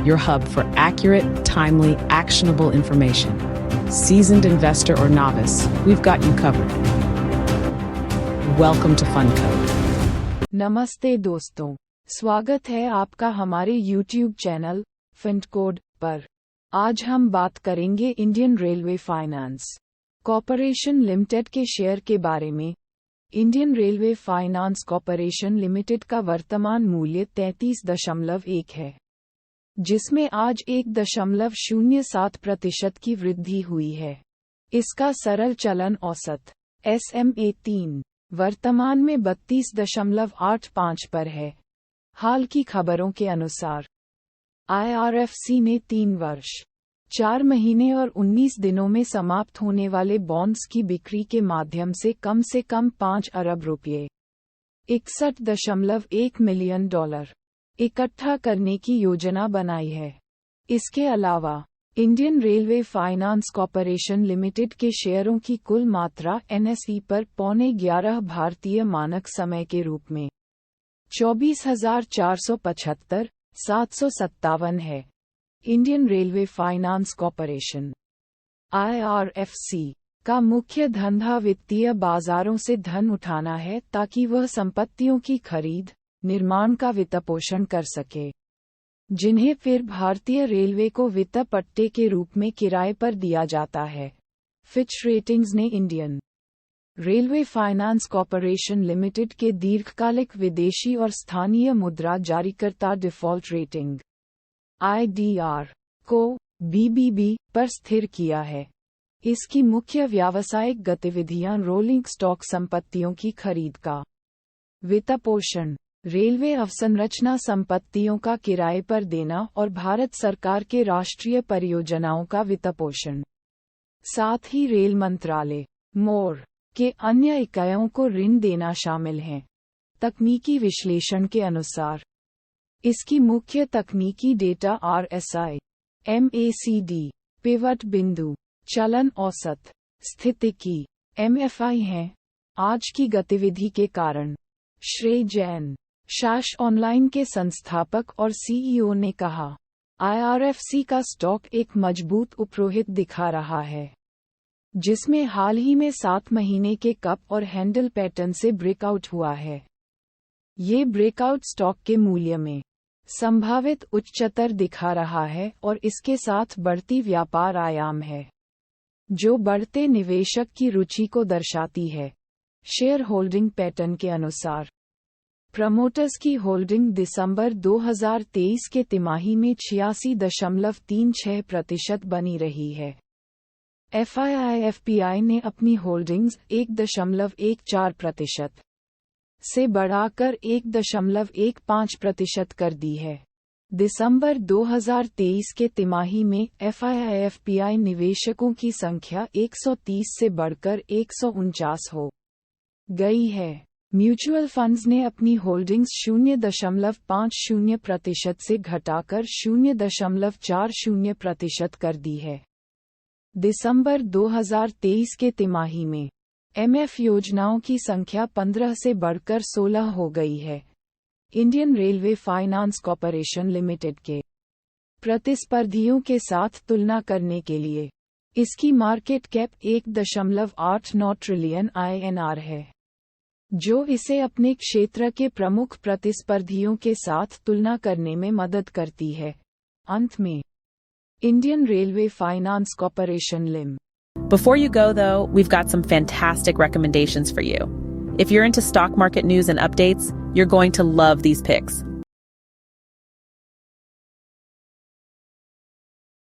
your hub for accurate, timely, actionable information. Seasoned investor or novice, we've got you covered. Welcome to FundCode. नमस्ते दोस्तों, स्वागत है आपका हमारे YouTube चैनल FundCode पर। आज हम बात करेंगे Indian railway finance corporation limited के शेयर के बारे में। Indian railway finance corporation limited का वर्तमान मूल्य 33.1 है, जिसमें आज 1.07% की वृद्धि हुई है। इसका सरल चलन औसत SMA 3 वर्तमान में 32.85 पर है। हाल की खबरों के अनुसार IRFC ने 3 वर्ष 4 महीने और 19 दिनों में समाप्त होने वाले बॉन्ड्स की बिक्री के माध्यम से कम 5 अरब रुपये $61.1 मिलियन इकट्ठा करने की योजना बनाई है। इसके अलावा Indian railway finance corporation limited के शेयरों की कुल मात्रा NSE पर 11:15 भारतीय मानक समय के रूप में 24,475,757 है। Indian railway finance corporation IRFC का मुख्य धंधा वित्तीय बाजारों से धन उठाना है ताकि वह संपत्तियों की खरीद, निर्माण का वित्तपोषण कर सके, जिन्हें फिर भारतीय रेलवे को वित्त पट्टे के रूप में किराए पर दिया जाता है। फिच रेटिंग्स ने Indian railway finance corporation limited के दीर्घकालिक विदेशी और स्थानीय मुद्रा जारीकर्ता डिफ़ॉल्ट रेटिंग IDR को BBB पर स्थिर किया है। इसकी मुख्य व्यावसायिक गतिविधियां रोलिंग स्टॉक संपत्तियों की खरीद का वित्तपोषण, रेलवे अवसंरचना संपत्तियों का किराए पर देना और भारत सरकार के राष्ट्रीय परियोजनाओं का वित्तपोषण, साथ ही रेल मंत्रालय मोर के अन्य इकाइयों को ऋण देना शामिल है। तकनीकी विश्लेषण के अनुसार इसकी मुख्य तकनीकी डेटा RSI, MACD, पिवट बिंदु, चलन औसत, स्थितिकी MFI हैं। आज की गतिविधि के कारण श्रेय जैन, शाश ऑनलाइन के संस्थापक और CEO ने कहा, IRFC का स्टॉक एक मजबूत उपरोहित दिखा रहा है, जिसमें हाल ही में 7 महीने के कप और हैंडल पैटर्न से ब्रेकआउट हुआ है। ये ब्रेकआउट स्टॉक के मूल्य में संभावित उच्चतर दिखा रहा है और इसके साथ बढ़ती व्यापार आयाम है, जो बढ़ते निवेशक की रुचि को दर्शाती है। शेयर होल्डिंग पैटर्न के अनुसार प्रमोटर्स की होल्डिंग दिसंबर 2023 के तिमाही में 86.36% बनी रही है। FII-FPI ने अपनी होल्डिंग्स 1.14% से बढ़ाकर 1.15% कर दी है। दिसंबर 2023 के तिमाही में FII-FPI निवेशकों की संख्या 130 से बढ़कर 149 हो गई है। म्यूचुअल फंड्स ने अपनी होल्डिंग्स 0.50% से घटाकर 0.40% कर दी है। दिसंबर 2023 के तिमाही में MF योजनाओं की संख्या 15 से बढ़कर 16 हो गई है। Indian railway finance corporation limited के प्रतिस्पर्धियों के साथ तुलना करने के लिए इसकी मार्केट कैप 1.89 ट्रिलियन INR है, जो इसे अपने क्षेत्र के प्रमुख प्रतिस्पर्धियों के साथ तुलना करने में मदद करती है। अंत में इंडियन रेलवे फाइनेंस कॉरपोरेशन लिम। Before you go, though, we've got some fantastic recommendations for you. If you're into stock market news and updates, you're going to love these picks.